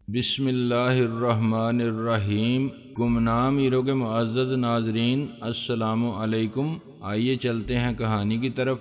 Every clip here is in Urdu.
بسم اللہ الرحمن الرحیم۔ گمنام ہیرو کے معزز ناظرین، السلام علیکم۔ آئیے چلتے ہیں کہانی کی طرف۔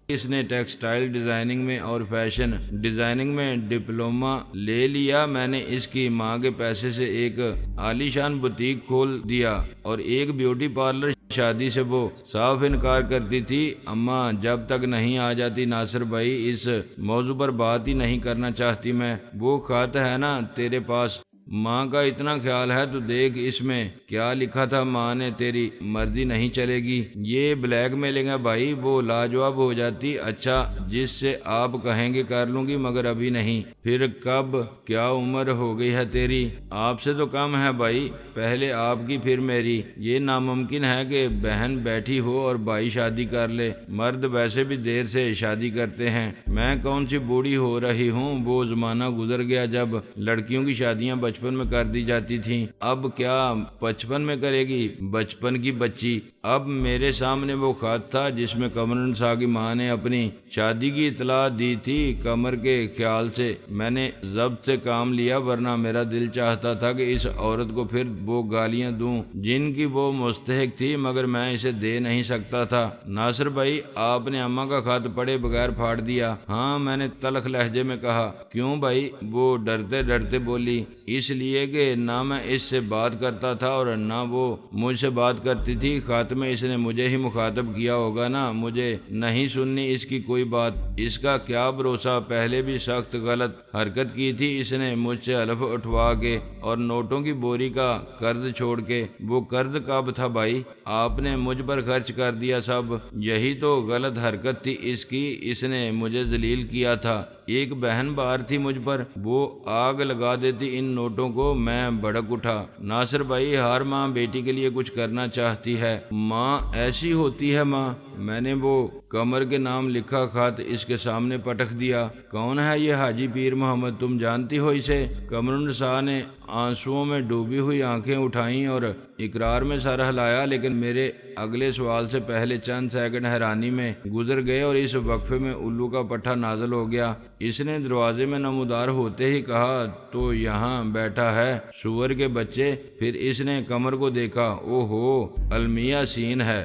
اس نے ٹیکسٹائل ڈیزائننگ میں اور فیشن ڈیزائننگ میں ڈپلومہ لے لیا۔ میں نے اس کی ماں کے پیسے سے ایک عالیشان بوتیک کھول دیا اور ایک بیوٹی پارلر۔ شادی سے وہ صاف انکار کرتی تھی۔ اماں جب تک نہیں آ جاتی ناصر بھائی، اس موضوع پر بات ہی نہیں کرنا چاہتی میں۔ وہ خط ہے نا تیرے پاس، ماں کا اتنا خیال ہے تو دیکھ اس میں کیا لکھا تھا۔ ماں نے تیری مرضی نہیں چلے گی، یہ بلیک میلنگ ہے بھائی۔ وہ لاجواب ہو جاتی۔ اچھا جس سے آپ کہیں گے کر لوں گی، مگر ابھی نہیں۔ پھر کب؟ کیا عمر ہو گئی ہے تیری؟ آپ سے تو کم ہے بھائی، پہلے آپ کی پھر میری۔ یہ ناممکن ہے کہ بہن بیٹھی ہو اور بھائی شادی کر لے۔ مرد ویسے بھی دیر سے شادی کرتے ہیں۔ میں کون سی بوڑھی ہو رہی ہوں؟ وہ زمانہ گزر گیا جب لڑکیوں کی شادیاں بچپن میں کر دی جاتی تھیں۔ اب کیا 55 میں کرے گی؟ بچپن کی بچی۔ اب میرے سامنے وہ خط تھا جس میں قمر النساء کی ماں نے اپنی شادی کی اطلاع دی تھی۔ قمر کے خیال سے میں نے ضبط سے کام لیا، ورنہ میرا دل چاہتا تھا کہ اس عورت کو پھر وہ گالیاں دوں جن کی وہ مستحق تھی، مگر میں اسے دے نہیں سکتا تھا۔ ناصر بھائی، آپ نے اماں کا خط پڑھے بغیر پھاڑ دیا؟ ہاں، میں نے تلخ لہجے میں کہا۔ کیوں بھائی؟ وہ ڈرتے ڈرتے بولی۔ اس لیے کہ نہ میں اس سے بات کرتا تھا اور نہ وہ مجھ سے بات کرتی تھی۔ خط میں اس نے مجھے ہی مخاطب کیا ہوگا نا، مجھے نہیں سننی اس کی کوئی بات۔ اس کا کیا بھروسہ، پہلے بھی سخت غلط حرکت کی تھی اس نے مجھ سے حلف اٹھوا کے اور نوٹوں کی بوری کا قرض چھوڑ کے۔ وہ قرض کب تھا بھائی؟ آپ نے مجھ پر خرچ کر دیا سب۔ یہی تو غلط حرکت تھی اس کی، اس نے مجھے ذلیل کیا تھا۔ ایک بہن بار تھی مجھ پر، وہ آگ لگا دیتی ان نوٹوں کو۔ میں بھڑک اٹھا۔ ناصر بھائی، ہر ماں بیٹی کے لیے کچھ کرنا چاہتی ہے۔ ماں ایسی ہوتی ہے ماں۔ میں نے وہ قمر کے نام لکھا خط اس کے سامنے پٹک دیا۔ کون ہے یہ حاجی پیر محمد؟ تم جانتی ہو اسے؟ قمر النساء نے آنسوؤں میں ڈوبی ہوئی آنکھیں اٹھائیں اور اقرار میں سر ہلایا، لیکن میرے اگلے سوال سے پہلے چند سیکنڈ حیرانی میں گزر گئے اور اس وقفے میں الو کا پٹھا نازل ہو گیا۔ اس نے دروازے میں نمودار ہوتے ہی کہا، تو یہاں بیٹھا ہے سور کے بچے۔ پھر اس نے قمر کو دیکھا۔ او ہو، المیہ سین ہے۔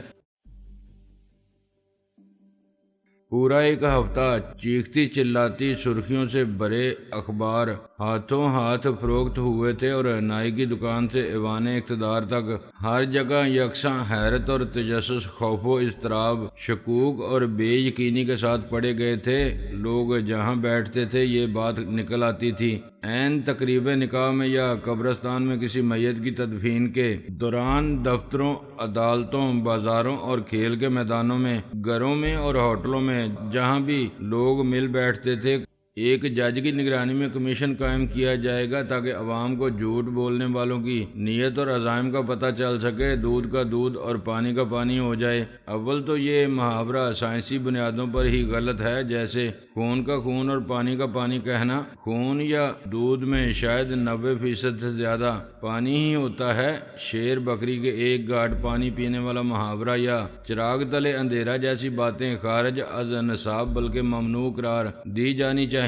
پورا ایک ہفتہ چیختی چلاتی سرخیوں سے بھرے اخبار ہاتھوں ہاتھ فروخت ہوئے تھے اور نائی کی دکان سے ایوان اقتدار تک ہر جگہ یکساں حیرت اور تجسس، خوف و اضطراب، شکوک اور بے یقینی کے ساتھ پڑے گئے تھے۔ لوگ جہاں بیٹھتے تھے یہ بات نکل آتی تھی، عین تقریب نکاح میں یا قبرستان میں کسی میت کی تدفین کے دوران، دفتروں، عدالتوں، بازاروں اور کھیل کے میدانوں میں، گھروں میں اور ہوٹلوں میں، جہاں بھی لوگ مل بیٹھتے تھے۔ ایک جج کی نگرانی میں کمیشن قائم کیا جائے گا تاکہ عوام کو جھوٹ بولنے والوں کی نیت اور عزائم کا پتہ چل سکے۔ دودھ کا دودھ اور پانی کا پانی ہو جائے۔ اول تو یہ محاورہ سائنسی بنیادوں پر ہی غلط ہے، جیسے خون کا خون اور پانی کا پانی کہنا۔ خون یا دودھ میں شاید 90% سے زیادہ پانی ہی ہوتا ہے۔ شیر بکری کے ایک گھاٹ پانی پینے والا محاورہ یا چراغ تلے اندھیرا جیسی باتیں خارج از نصاب بلکہ ممنوع قرار دی جانی چاہیے۔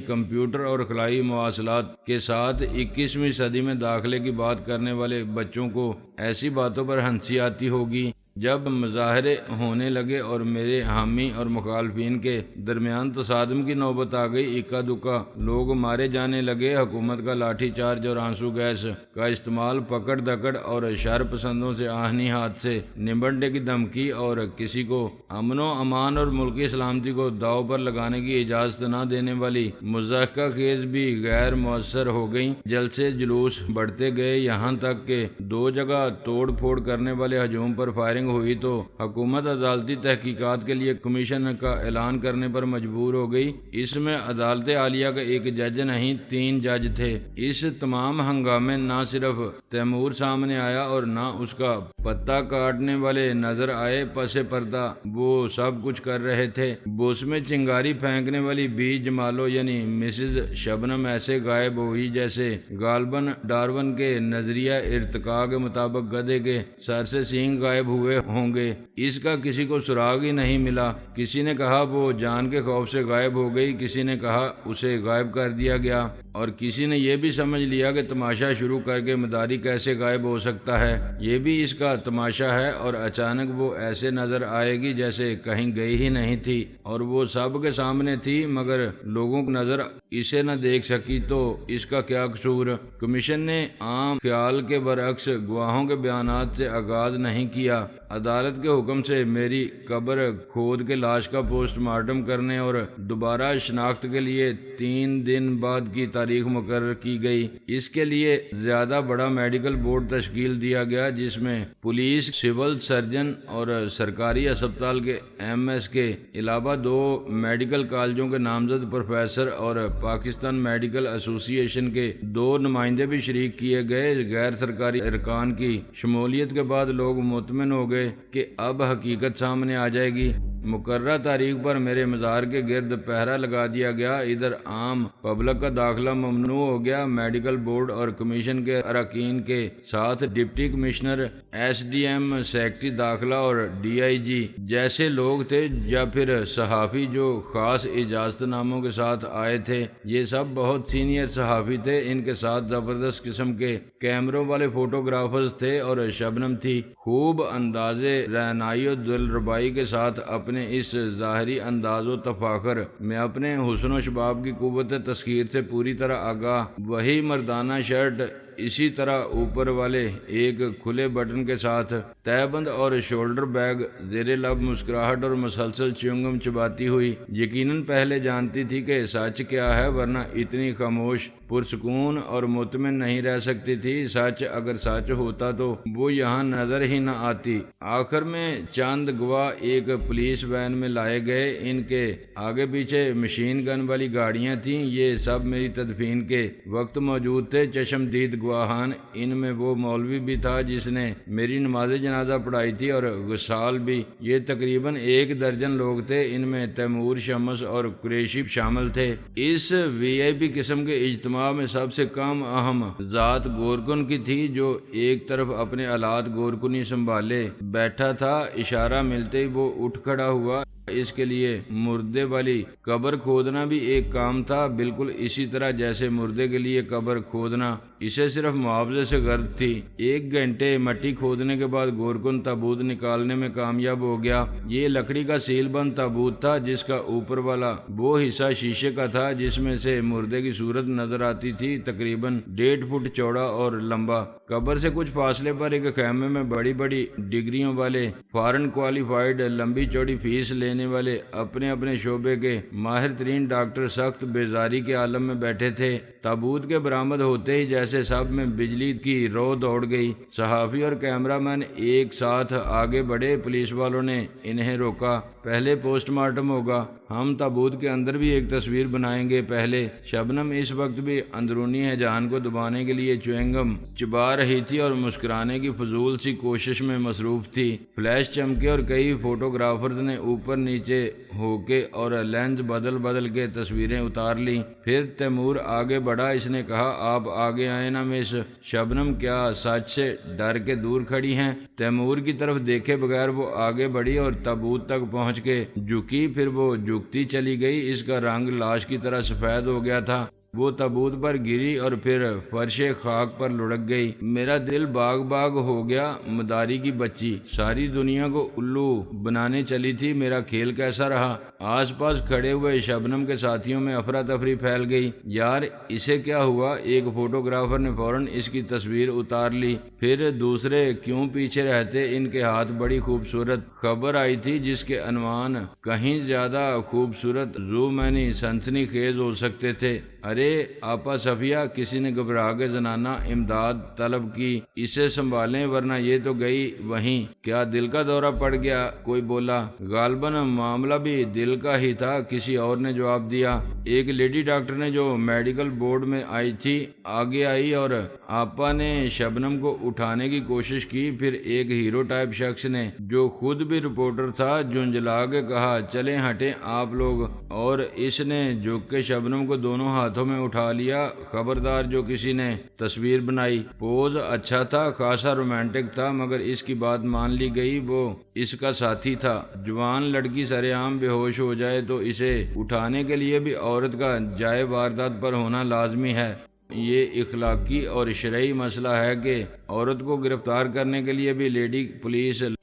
کمپیوٹر اور خلائی مواصلات کے ساتھ 21ویں صدی میں داخلے کی بات کرنے والے بچوں کو ایسی باتوں پر ہنسی آتی ہوگی۔ جب مظاہرے ہونے لگے اور میرے حامی اور مخالفین کے درمیان تصادم کی نوبت آ گئی، اکا دکا لوگ مارے جانے لگے۔ حکومت کا لاٹھی چارج اور آنسو گیس کا استعمال، پکڑ دکڑ اور شر پسندوں سے آہنی ہاتھ سے نمٹنے کی دھمکی، اور کسی کو امن و امان اور ملکی سلامتی کو داؤ پر لگانے کی اجازت نہ دینے والی مضحکہ خیز بھی غیر مؤثر ہو گئیں۔ جلسے جلوس بڑھتے گئے، یہاں تک کہ 2 جگہ توڑ پھوڑ کرنے والے ہجوم پر فائرنگ ہوئی تو حکومت عدالتی تحقیقات کے لیے کمیشن کا اعلان کرنے پر مجبور ہو گئی۔ اس میں عدالت عالیہ کا ایک جج نہیں، 3 جج تھے۔ اس تمام ہنگامے نہ صرف تیمور سامنے آیا اور نہ اس کا پتہ کاٹنے والے نظر آئے، پس پردہ وہ سب کچھ کر رہے تھے۔ بوس میں چنگاری پھینکنے والی بی جمالو یعنی مسز شبنم ایسے غائب ہوئی جیسے غالباً ڈارون کے نظریہ ارتقاء کے مطابق گدھے کے سر سے سینگ غائب ہوئے ہوئے ہوں گے۔ اس کا کسی کو سراغ ہی نہیں ملا۔ کسی نے کہا وہ جان کے خوف سے غائب ہو گئی، کسی نے کہا اسے غائب کر دیا گیا، اور کسی نے یہ بھی سمجھ لیا کہ تماشا شروع کر کے مداری کیسے غائب ہو سکتا ہے، یہ بھی اس کا تماشا ہے، اور اچانک وہ ایسے نظر آئے گی جیسے کہیں گئی ہی نہیں تھی، اور وہ سب کے سامنے تھی مگر لوگوں کی نظر اسے نہ دیکھ سکی، تو اس کا کیا قصور؟ کمیشن نے عام خیال کے برعکس گواہوں کے بیانات سے آغاز نہیں کیا۔ عدالت کے حکم سے میری قبر کھود کے لاش کا پوسٹ مارٹم کرنے اور دوبارہ شناخت کے لیے 3 دن بعد کی تاریخ مقرر کی گئی۔ اس کے لیے زیادہ بڑا میڈیکل بورڈ تشکیل دیا گیا، جس میں پولیس، سول سرجن اور سرکاری اسپتال کے MS کے علاوہ 2 میڈیکل کالجوں کے نامزد پروفیسر اور پاکستان میڈیکل ایسوسی ایشن کے 2 نمائندے بھی شریک کیے گئے۔ غیر سرکاری ارکان کی شمولیت کے بعد لوگ مطمئن ہو گئے کہ اب حقیقت سامنے آ جائے گی۔ مقررہ تاریخ پر میرے مزار کے گرد پہرا لگا دیا گیا۔ ادھر عام پبلک کا داخلہ ممنوع ہو گیا۔ میڈیکل بورڈ اور کمیشن کے اراکین کے ساتھ ڈپٹی کمشنر، SDM، سیکرٹری داخلہ اور DIG جیسے لوگ تھے، یا پھر صحافی جو خاص اجازت ناموں کے ساتھ آئے تھے۔ یہ سب بہت سینئر صحافی تھے، ان کے ساتھ زبردست قسم کے کیمروں والے فوٹوگرافرز تھے، اور شبنم تھی خوب انداز رعنائی و دلربائی کے ساتھ اپنے اس ظاہری انداز و تفاخر میں اپنے حسن و شباب کی قوت تسخیر سے پوری طرح آگاہ۔ وہی مردانہ شرٹ، اسی طرح اوپر والے ایک کھلے بٹن کے ساتھ تہہ بند اور شولڈر بیگ، زیر لب مسکراہٹ اور مسلسل چیونگم چباتی ہوئی، یقیناً پہلے جانتی تھی کہ سچ کیا ہے، ورنہ اتنی خاموش، پرسکون اور مطمئن نہیں رہ سکتی تھی۔ سچ اگر سچ ہوتا تو وہ یہاں نظر ہی نہ آتی۔ آخر میں چند گواہ ایک پولیس وین میں لائے گئے، ان کے آگے پیچھے مشین گن والی گاڑیاں تھیں۔ یہ سب میری تدفین کے وقت موجود تھے، چشم دید گواہان۔ ان میں وہ مولوی بھی تھا جس نے میری نماز جنازہ پڑھائی تھی، اور غسال بھی۔ یہ تقریباً 1 درجن لوگ تھے، ان میں تیمور، شمس اور قریشی شامل تھے۔ اس VIP قسم کے اجتماع میں سب سے کم اہم ذات گورکن کی تھی، جو ایک طرف اپنے آلات گورکنی سنبھالے بیٹھا تھا۔ اشارہ ملتے ہی وہ اٹھ کھڑا ہوا۔ اس کے لیے مردے والی قبر کھودنا بھی ایک کام تھا، بالکل اسی طرح جیسے مردے کے لیے قبر کھودنا اسے صرف معاوضے سے غرض تھی۔ 1 گھنٹے مٹی کھودنے کے بعد گورکن تابوت نکالنے میں کامیاب ہو گیا۔ یہ لکڑی کا سیل بند تابوت تھا، جس کا اوپر والا وہ حصہ شیشے کا تھا جس میں سے مردے کی صورت نظر آتی تھی، تقریباً 1.5 فٹ چوڑا اور لمبا۔ قبر سے کچھ فاصلے پر ایک خیمے میں بڑی بڑی ڈگریوں والے، فارن کوالیفائڈ، لمبی چوڑی فیس لینے والے، اپنے اپنے شعبے کے ماہر ترین ڈاکٹر سخت بیزاری کے عالم میں بیٹھے تھے۔ تابوت کے برآمد ہوتے ہی جیسے سب میں بجلی کی رو دوڑ گئی۔ صحافی اور کیمرہ مین ایک ساتھ آگے بڑھے، پولیس والوں نے انہیں روکا۔ پہلے پوسٹ مارٹم ہوگا، ہم تابوت کے اندر بھی ایک تصویر بنائیں گے پہلے۔ شبنم اس وقت بھی اندرونی ہیجان کو دبانے کے لیے چیونگم چبا رہی تھی اور مسکرانے کی فضول سی کوشش میں مصروف تھی۔ فلیش چمکے اور کئی فوٹوگرافرز نے اوپر نیچے ہو کے اور لینز بدل بدل کے تصویریں اتار لیں۔ پھر تیمور آگے بڑھا، اس نے کہا آپ آگے آئے نا مس شبنم، کیا سچ سے ڈر کے دور کھڑی ہیں؟ تیمور کی طرف دیکھے بغیر وہ آگے بڑھی اور تابوت تک پہنچ کے جھکی، پھر وہ جھکتی چلی گئی۔ اس کا رنگ لاش کی طرح سفید ہو گیا تھا۔ وہ تابوت پر گری اور پھر فرش خاک پر لڑک گئی۔ میرا دل باغ باغ ہو گیا۔ مداری کی بچی ساری دنیا کو الو بنانے چلی تھی، میرا کھیل کیسا رہا؟ آس پاس کھڑے ہوئے شبنم کے ساتھیوں میں افراتفری پھیل گئی۔ یار اسے کیا ہوا؟ ایک فوٹوگرافر نے فوراً اس کی تصویر اتار لی۔ پھر دوسرے کیوں پیچھے رہتے؟ ان کے ہاتھ بڑی خوبصورت خبر آئی تھی جس کے عنوان کہیں زیادہ خوبصورت زومینی سنسنی خیز ہو سکتے تھے۔ ارے آپا صفیہ، کسی نے گھبرا کے زنانہ امداد طلب کی، اسے سنبھالیں ورنہ یہ تو گئی وہیں۔ کیا دل کا دورہ پڑ گیا؟ کوئی بولا۔ غالباً معاملہ بھی دل دل کا ہی تھا، کسی اور نے جواب دیا۔ ایک لیڈی ڈاکٹر نے جو میڈیکل بورڈ میں آئی تھی آگے آئی اور آپا نے شبنم کو اٹھانے کی کوشش کی۔ پھر ایک ہیرو ٹائپ شخص نے جو خود بھی رپورٹر تھا جھنجھلا کے کہا چلیں ہٹیں آپ لوگ، اور اس نے جھک کے شبنم کو دونوں ہاتھوں میں اٹھا لیا۔ خبردار جو کسی نے تصویر بنائی۔ پوز اچھا تھا، خاصا رومانٹک تھا، مگر اس کی بات مان لی گئی، وہ اس کا ساتھی تھا۔ جوان لڑکی سرے عام بے ہوش ہو جائے تو اسے اٹھانے کے لیے بھی عورت کا جائے واردات پر ہونا لازمی ہے۔ یہ اخلاقی اور شرعی مسئلہ ہے کہ عورت کو گرفتار کرنے کے لیے بھی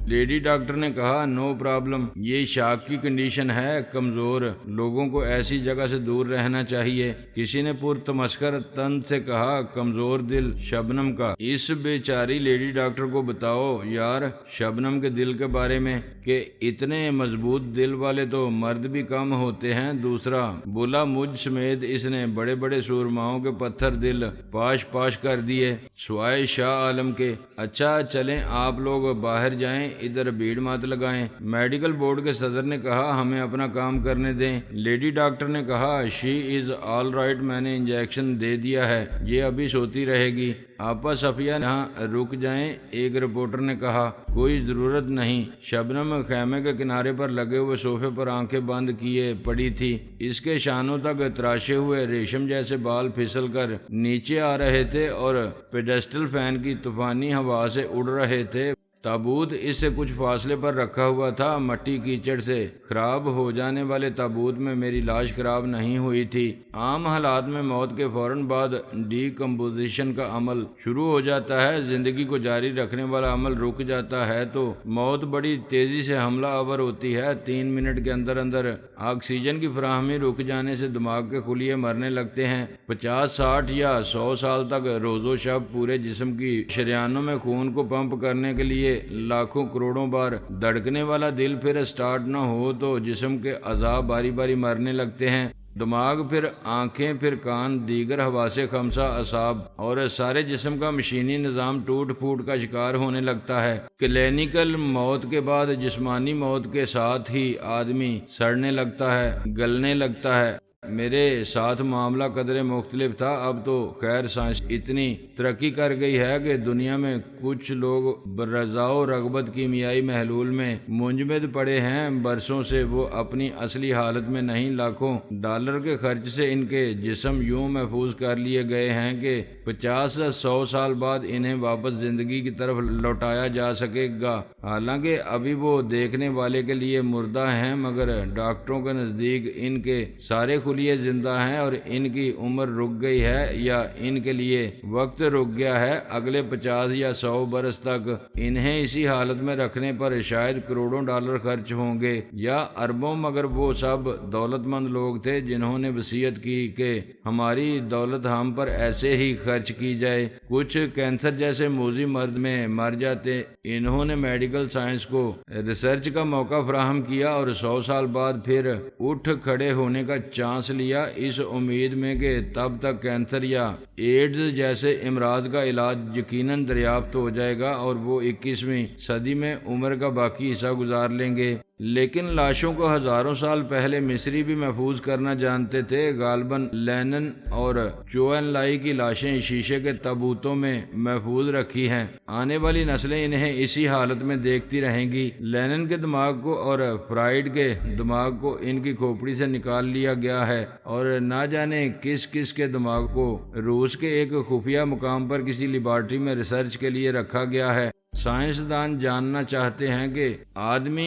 لیڈی ڈاکٹر نے کہا نو پرابلم، یہ شاک کی کنڈیشن ہے، کمزور لوگوں کو ایسی جگہ سے دور رہنا چاہیے۔ کسی نے پرتمسخر طنز سے کہا کمزور دل شبنم کا، اس بیچاری لیڈی ڈاکٹر کو بتاؤ یار شبنم کے دل کے بارے میں کہ اتنے مضبوط دل والے تو مرد بھی کم ہوتے ہیں۔ دوسرا بولا مجھ سمیت اس نے بڑے بڑے سورماؤں کے پتھر دل پاش کر دیے سوائے شاہ عالم کے۔ اچھا چلیں آپ لوگ باہر جائیں، ادھر بھیڑ مت لگائیں۔ میڈیکل بورڈ کے صدر نے کہا ہمیں اپنا کام کرنے دیں۔ لیڈی ڈاکٹر نے کہا شی از آل رائٹ، میں نے انجیکشن دے دیا ہے، یہ ابھی سوتی رہے گی۔ آپا صفیہ یہاں رک جائیں، ایک رپورٹر نے کہا کوئی ضرورت نہیں۔ شبنم خیمے کے کنارے پر لگے ہوئے صوفے پر آنکھیں بند کیے پڑی تھی، اس کے شانوں تک تراشے ہوئے ریشم جیسے بال پھسل کر نیچے آ رہے تھے اور پیڈسٹل فین کی طوفانی ہوا سے اڑ رہے تھے۔ تابوت اس سے کچھ فاصلے پر رکھا ہوا تھا، مٹی کیچڑ سے خراب ہو جانے والے تابوت میں میری لاش خراب نہیں ہوئی تھی۔ عام حالات میں موت کے فوراً بعد ڈی کمپوزیشن کا عمل شروع ہو جاتا ہے، زندگی کو جاری رکھنے والا عمل رک جاتا ہے تو موت بڑی تیزی سے حملہ آور ہوتی ہے۔ 3 منٹ کے اندر آکسیجن کی فراہمی رک جانے سے دماغ کے خلیے مرنے لگتے ہیں۔ 50 60 یا 100 سال تک روز و شب پورے جسم کی شریانوں میں خون کو پمپ کرنے کے لیے لاکھوں کروڑوں بار دھڑکنے والا دل پھر سٹارٹ نہ ہو تو جسم کے اعضاء باری باری مرنے لگتے ہیں، دماغ، پھر آنکھیں، پھر کان، دیگر حواس خمسہ اعصاب اور سارے جسم کا مشینی نظام ٹوٹ پھوٹ کا شکار ہونے لگتا ہے۔ کلینیکل موت کے بعد جسمانی موت کے ساتھ ہی آدمی سڑنے لگتا ہے، گلنے لگتا ہے۔ میرے ساتھ معاملہ قدرے مختلف تھا، اب تو خیر سائنس اتنی ترقی کر گئی ہے کہ دنیا میں کچھ لوگ برضا و رغبت کیمیائی محلول میں منجمد پڑے ہیں، برسوں سے وہ اپنی اصلی حالت میں نہیں، لاکھوں ڈالر کے خرچ سے ان کے جسم یوں محفوظ کر لیے گئے ہیں کہ 50 سے 100 سال بعد انہیں واپس زندگی کی طرف لوٹایا جا سکے گا۔ حالانکہ ابھی وہ دیکھنے والے کے لیے مردہ ہیں، مگر ڈاکٹروں کے نزدیک ان کے سارے خلیے زندہ ہیں اور ان کی عمر رک گئی ہے یا ان کے لیے وقت رک گیا ہے۔ اگلے 50 یا 100 برس تک انہیں اسی حالت میں رکھنے پر شاید کروڑوں ڈالر خرچ ہوں گے یا اربوں، مگر وہ سب دولت مند لوگ تھے جنہوں نے وصیت کی کہ ہماری دولت ہم پر ایسے ہی خرچ کی جائے۔ کچھ کینسر جیسے موذی مرض میں مر جاتے، انہوں نے میڈیکل سائنس کو ریسرچ کا موقع فراہم کیا اور 100 سال بعد پھر اٹھ کھڑے ہونے کا چانس لیا، اس امید میں کہ تب تک کینسر یا ایڈز جیسے امراض کا علاج یقیناً دریافت ہو جائے گا اور وہ 21ویں صدی میں عمر کا باقی حصہ گزار لیں گے۔ لیکن لاشوں کو ہزاروں سال پہلے مصری بھی محفوظ کرنا جانتے تھے۔ غالباً لینن اور چوئن لائی کی لاشیں شیشے کے تابوتوں میں محفوظ رکھی ہیں، آنے والی نسلیں انہیں اسی حالت میں دیکھتی رہیں گی۔ لینن کے دماغ کو اور فرائیڈ کے دماغ کو ان کی کھوپڑی سے نکال لیا گیا ہے اور نہ جانے کس کس کے دماغ کو روس کے ایک خفیہ مقام پر کسی لیبارٹری میں ریسرچ کے لیے رکھا گیا ہے۔ سائنسدان جاننا چاہتے ہیں کہ آدمی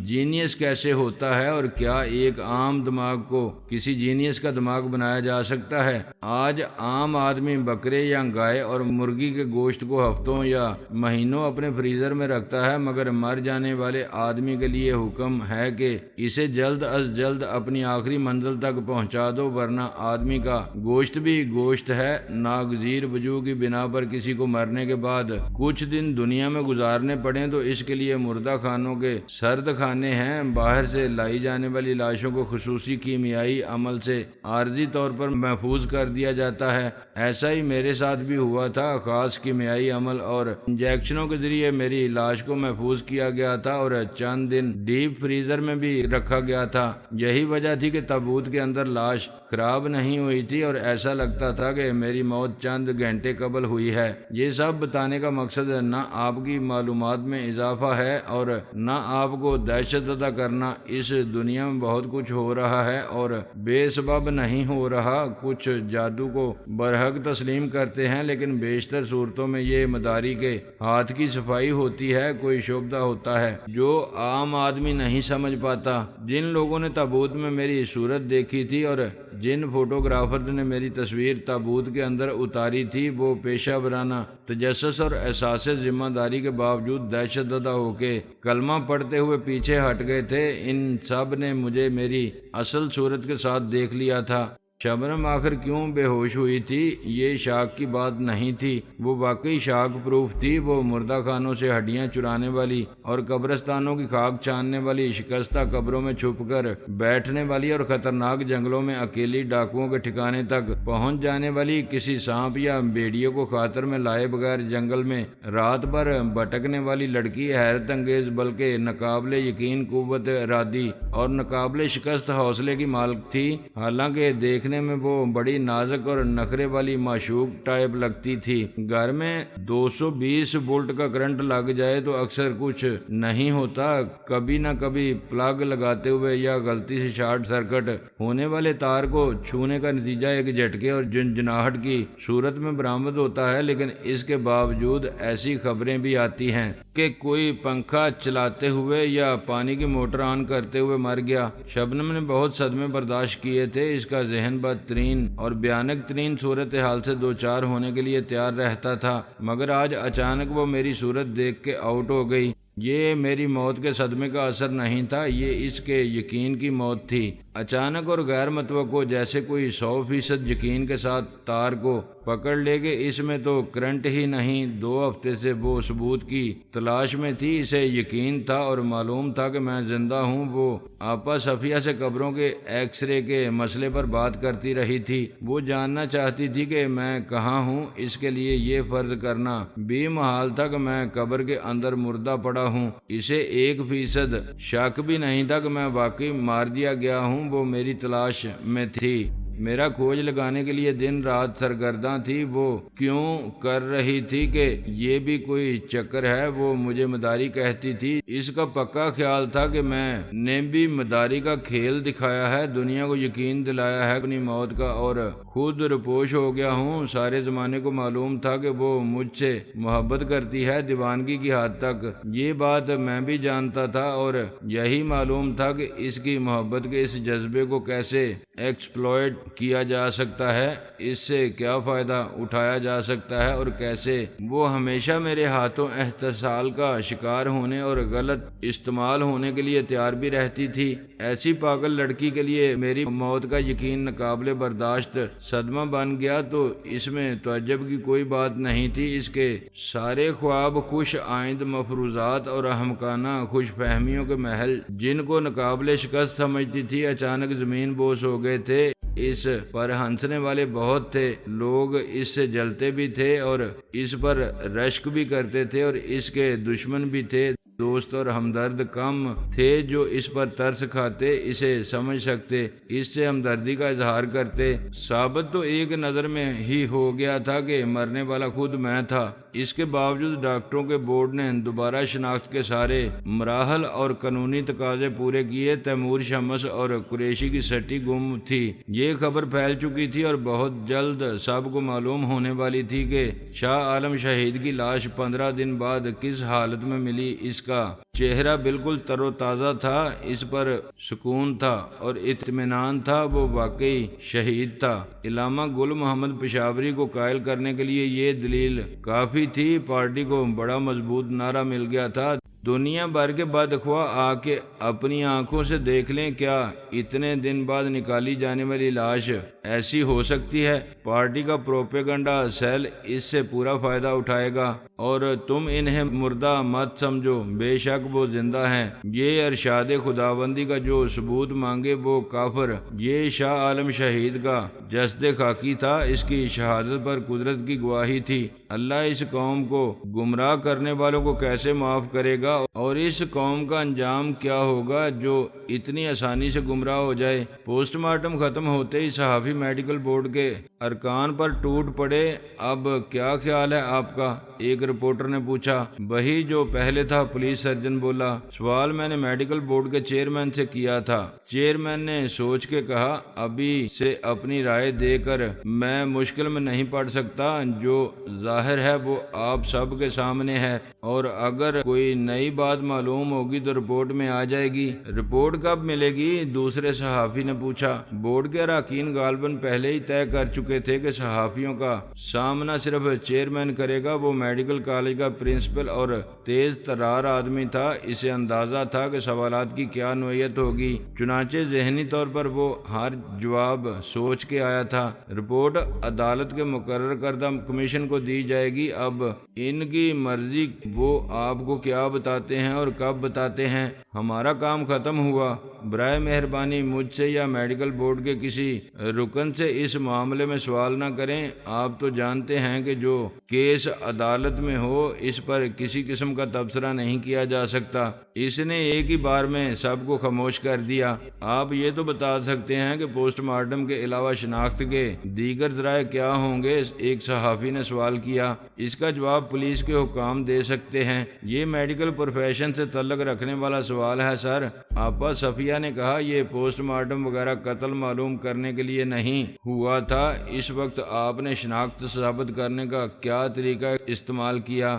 جینیس کیسے ہوتا ہے اور کیا ایک عام دماغ کو کسی جینیس کا دماغ بنایا جا سکتا ہے۔ آج عام آدمی بکرے یا گائے اور مرغی کے گوشت کو ہفتوں یا مہینوں اپنے فریزر میں رکھتا ہے، مگر مر جانے والے آدمی کے لیے حکم ہے کہ اسے جلد از جلد اپنی آخری منزل تک پہنچا دو، ورنہ آدمی کا گوشت بھی گوشت ہے۔ ناگزیر وجوہ کی بنا پر کسی کو مرنے کے بعد کچھ دن دنیا میں میں گزارنے پڑیں تو اس کے لیے مردہ خانوں کے سرد خانے ہیں۔ باہر سے لائی جانے والی لاشوں کو خصوصی کیمیائی عمل سے عارضی طور پر محفوظ کر دیا جاتا ہے۔ ایسا ہی میرے ساتھ بھی ہوا تھا۔ خاص کیمیائی عمل اور انجیکشنوں کے ذریعے میری لاش کو محفوظ کیا گیا تھا اور چند دن ڈیپ فریزر میں بھی رکھا گیا تھا۔ یہی وجہ تھی کہ تابوت کے اندر لاش خراب نہیں ہوئی تھی اور ایسا لگتا تھا کہ میری موت چند گھنٹے قبل ہوئی ہے۔ یہ سب بتانے کا مقصد نہ آپ کی معلومات میں اضافہ ہے اور نہ آپ کو دہشت زدہ کرنا۔ اس دنیا میں بہت کچھ ہو رہا ہے اور بے سبب نہیں ہو رہا۔ کچھ جادو کو برحق تسلیم کرتے ہیں، لیکن بیشتر صورتوں میں یہ مداری کے ہاتھ کی صفائی ہوتی ہے۔ کوئی شبہ ہوتا ہے جو عام آدمی نہیں سمجھ پاتا۔ جن لوگوں نے تابوت میں میری صورت دیکھی تھی اور جن فوٹوگرافر نے میری تصویر تابوت کے اندر اتاری تھی، وہ پیشہ ورانہ تجسس اور احساس ذمہ داری کے باوجود دہشت زدہ ہو کے کلمہ پڑھتے ہوئے پیچھے ہٹ گئے تھے۔ ان سب نے مجھے میری اصل صورت کے ساتھ دیکھ لیا تھا۔ شبنم آخر کیوں بے ہوش ہوئی تھی؟ یہ شاک کی بات نہیں تھی، وہ واقعی شاک پروف تھی۔ وہ مردہ خانوں سے ہڈیاں چرانے والی اور قبرستانوں کی خاک چھاننے والی، شکستہ قبروں میں چھپ کر بیٹھنے والی اور خطرناک جنگلوں میں اکیلی ڈاکوؤں کے ٹھکانے تک پہنچ جانے والی، کسی سانپ یا بھیڑیے کو خاطر میں لائے بغیر جنگل میں رات بھر بھٹکنے والی لڑکی، حیرت انگیز بلکہ ناقابل یقین قوت ارادی اور ناقابل شکست حوصلے کی مالک تھی۔ حالانکہ دیکھنے میں وہ بڑی نازک اور نخرے والی معشوق ٹائپ لگتی تھی۔ گھر میں 220 وولٹ کا کرنٹ لگ جائے تو اکثر کچھ نہیں ہوتا، کبھی نہ کبھی پلگ لگاتے ہوئے یا غلطی سے شارٹ سرکٹ ہونے والے تار کو چھونے کا نتیجہ ایک جھٹکے اور جنجناہٹ کی صورت میں برآمد ہوتا ہے۔ لیکن اس کے باوجود ایسی خبریں بھی آتی ہیں کہ کوئی پنکھا چلاتے ہوئے یا پانی کی موٹر آن کرتے ہوئے مر گیا۔ شبنم نے بہت صدمے برداشت کیے تھے۔ اس کا ذہن بدترین اور بھیانک ترین صورتحال سے دوچار ہونے کے لیے تیار رہتا تھا، مگر آج اچانک وہ میری صورت دیکھ کے آؤٹ ہو گئی۔ یہ میری موت کے صدمے کا اثر نہیں تھا، یہ اس کے یقین کی موت تھی۔ اچانک اور غیر متوقع، جیسے کوئی 100% یقین کے ساتھ تار کو پکڑ لے کہ اس میں تو کرنٹ ہی نہیں۔ 2 ہفتے سے وہ ثبوت کی تلاش میں تھی۔ اسے یقین تھا اور معلوم تھا کہ میں زندہ ہوں۔ وہ آپا صفیہ سے قبروں کے ایکس رے کے مسئلے پر بات کرتی رہی تھی۔ وہ جاننا چاہتی تھی کہ میں کہاں ہوں۔ اس کے لیے یہ فرض کرنا بھی محال تھا کہ میں قبر کے اندر مردہ پڑا ہوں۔ اسے 1% شک بھی نہیں تھا کہ میں واقعی مار دیا گیا ہوں۔ وہ میری تلاش میں تھی، میرا کھوج لگانے کے لیے دن رات سرگرداں تھی۔ وہ کیوں کر رہی تھی کہ یہ بھی کوئی چکر ہے؟ وہ مجھے مداری کہتی تھی۔ اس کا پکا خیال تھا کہ میں نے بھی مداری کا کھیل دکھایا ہے، دنیا کو یقین دلایا ہے اپنی موت کا، اور خود رپوش ہو گیا ہوں۔ سارے زمانے کو معلوم تھا کہ وہ مجھ سے محبت کرتی ہے، دیوانگی کی حد تک۔ یہ بات میں بھی جانتا تھا اور یہی معلوم تھا کہ اس کی محبت کے اس جذبے کو کیسے ایکسپلوئٹ کیا جا سکتا ہے، اس سے کیا فائدہ اٹھایا جا سکتا ہے، اور کیسے وہ ہمیشہ میرے ہاتھوں احتسال کا شکار ہونے اور غلط استعمال ہونے کے لیے تیار بھی رہتی تھی۔ ایسی پاگل لڑکی کے لیے میری موت کا یقین ناقابل برداشت صدمہ بن گیا تو اس میں تعجب کی کوئی بات نہیں تھی۔ اس کے سارے خواب خوش آئند مفروضات اور احمقانہ خوش فہمیوں کے محل، جن کو ناقابل شکست سمجھتی تھی، اچانک زمین بوس ہو گئے تھے۔ اس پر ہنسنے والے بہت تھے، لوگ اس سے جلتے بھی تھے اور اس پر رشک بھی کرتے تھے، اور اس کے دشمن بھی تھے۔ دوست اور ہمدرد کم تھے جو اس پر ترس کھاتے، اسے سمجھ سکتے، اس سے ہمدردی کا اظہار کرتے۔ ثابت تو ایک نظر میں ہی ہو گیا تھا کہ مرنے والا خود میں تھا۔ اس کے باوجود ڈاکٹروں کے بورڈ نے دوبارہ شناخت کے سارے مراحل اور قانونی تقاضے پورے کیے۔ تیمور شمس اور قریشی کی سٹی گم تھی۔ یہ خبر پھیل چکی تھی اور بہت جلد سب کو معلوم ہونے والی تھی کہ شاہ عالم شہید کی لاش 15 دن بعد کس حالت میں ملی۔ اس کا چہرہ بالکل تر و تازہ تھا، اس پر سکون تھا اور اطمینان تھا، وہ واقعی شہید تھا۔ علامہ گل محمد پشاوری کو قائل کرنے کے لیے یہ دلیل کافی تھی۔ پارٹی کو بڑا مضبوط نعرہ مل گیا تھا، دنیا بھر کے بدخواہ آ کے اپنی آنکھوں سے دیکھ لیں، کیا اتنے دن بعد نکالی جانے والی لاش ایسی ہو سکتی ہے؟ پارٹی کا پروپیگنڈا سیل اس سے پورا فائدہ اٹھائے گا اور تم انہیں مردہ مت سمجھو، بے شک وہ زندہ ہیں۔ یہ ارشاد خداوندی کا جو ثبوت مانگے وہ کافر۔ یہ شاہ عالم شہید کا جسد خاکی تھا، اس کی شہادت پر قدرت کی گواہی تھی۔ اللہ اس قوم کو گمراہ کرنے والوں کو کیسے معاف کرے گا، اور اس قوم کا انجام کیا ہوگا جو اتنی آسانی سے گمراہ ہو جائے۔ پوسٹ مارٹم ختم ہوتے ہی صحافی میڈیکل بورڈ کے ارکان پر ٹوٹ پڑے۔ اب کیا خیال ہے آپ کا؟ ایک رپورٹر نے پوچھا۔ وہی جو پہلے تھا، پولیس سرجن بولا۔ سوال میں نے میڈیکل بورڈ کے چیئرمین سے کیا تھا۔ چیئرمین نے سوچ کے کہا، ابھی سے اپنی رائے دے کر میں مشکل میں نہیں پڑ سکتا۔ جو ظاہر ہے وہ آپ سب کے سامنے ہے، اور اگر کوئی نئی بات معلوم ہوگی تو رپورٹ میں آ جائے گی۔ رپورٹ کب ملے گی؟ دوسرے صحافی نے پوچھا۔ بورڈ کے اراکین غالباً پہلے ہی طے کر چکے تھے کہ صحافیوں کا سامنا صرف چیئرمین کرے گا۔ وہ میڈیکل کالج کا پرنسپل اور تیز ترار آدمی تھا، اسے اندازہ تھا کہ سوالات کی کیا نوعیت ہوگی، چنانچہ ذہنی طور پر وہ ہر جواب سوچ کے آیا تھا۔ رپورٹ عدالت کے مقرر کردہ کمیشن کو دی جائے گی۔ اب ان کی مرضی وہ آپ کو کیا بتاتے ہیں اور کب بتاتے ہیں۔ ہمارا کام ختم ہوا۔ برائے مہربانی مجھ سے یا میڈیکل بورڈ کے کسی رکن سے اس معاملے میں سوال نہ کریں۔ آپ تو جانتے ہیں کہ جو کیس عدالت میں ہو اس پر کسی قسم کا تبصرہ نہیں کیا جا سکتا۔ اس نے ایک ہی بار میں سب کو خاموش کر دیا۔ آپ یہ تو بتا سکتے ہیں کہ پوسٹ مارٹم کے علاوہ شناخت کے دیگر ذرائع کیا ہوں گے؟ ایک صحافی نے سوال کیا۔ اس کا جواب پولیس کے حکام دے سکتے ہیں۔ یہ میڈیکل پروفیشن سے تعلق رکھنے والا سوال ہے سر۔ آپا صفیہ نے کہا، یہ پوسٹ مارٹم وغیرہ قتل معلوم کرنے کے لیے نہیں ہوا تھا۔ اس وقت آپ نے شناخت ثابت کرنے کا کیا طریقہ استعمال کیا؟